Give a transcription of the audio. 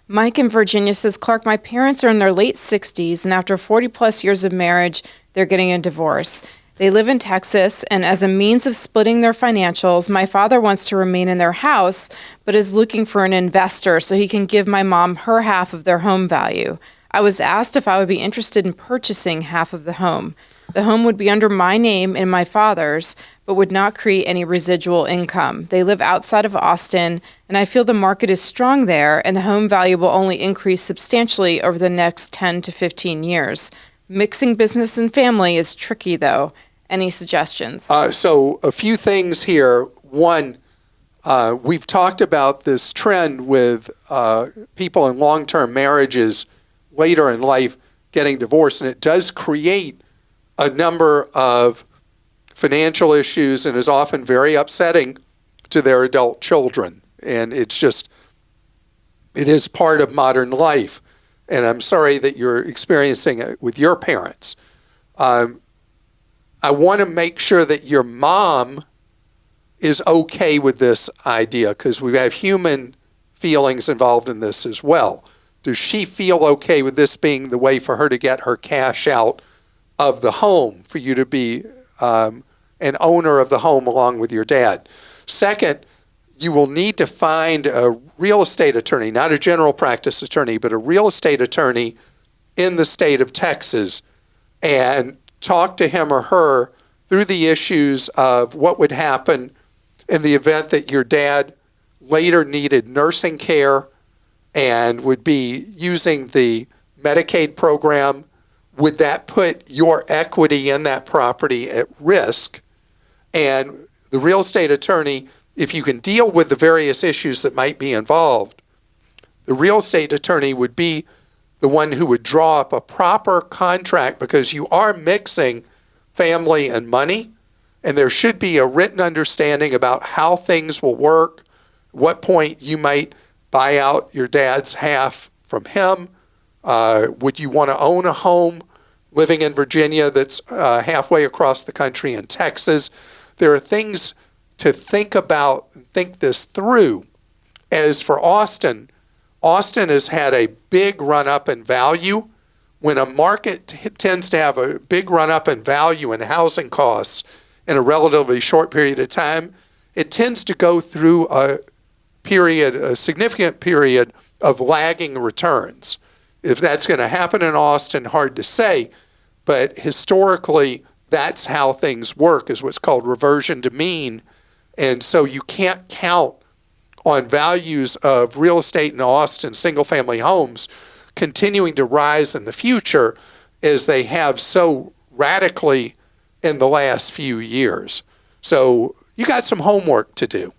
Mike in Virginia says, Clark, my parents are in their late 60s, and after 40 plus years of marriage, they're getting a divorce. They live in Texas, and as a means of splitting their financials, my father wants to remain in their house, but is looking for an investor so he can give my mom her half of their home value. I was asked if I would be interested in purchasing half of the home. The home would be under my name and my father's, but would not create any residual income. They live outside of Austin, and I feel the market is strong there, and the home value will only increase substantially over the next 10 to 15 years. Mixing business and family is tricky, though. Any suggestions? So a few things here. One, we've talked about this trend with people in long-term marriages later in life getting divorced, and it does create a number of financial issues and is often very upsetting to their adult children. And it is part of modern life. And I'm sorry that you're experiencing it with your parents. I want to make sure that your mom is okay with this idea, because we have human feelings involved in this as well. Does she feel okay with this being the way for her to get her cash out of the home, for you to be an owner of the home along with your dad? Second, you will need to find a real estate attorney, not a general practice attorney, but a real estate attorney in the state of Texas, and talk to him or her through the issues of what would happen in the event that your dad later needed nursing care and would be using the Medicaid program. Would that put your equity in that property at risk? And the real estate attorney, if you can deal with the various issues that might be involved, the real estate attorney would be the one who would draw up a proper contract, because you are mixing family and money, and there should be a written understanding about how things will work, what point you might buy out your dad's half from him. Would you want to own a home living in Virginia that's halfway across the country in Texas? There are things to think about and think this through. As for Austin, Austin has had a big run-up in value. When a market tends to have a big run-up in value in housing costs in a relatively short period of time, it tends to go through a significant period of lagging returns. If that's going to happen in Austin, hard to say, but historically, that's how things work, is what's called reversion to mean. And so you can't count on values of real estate in Austin, single-family homes, continuing to rise in the future as they have so radically in the last few years. So you got some homework to do.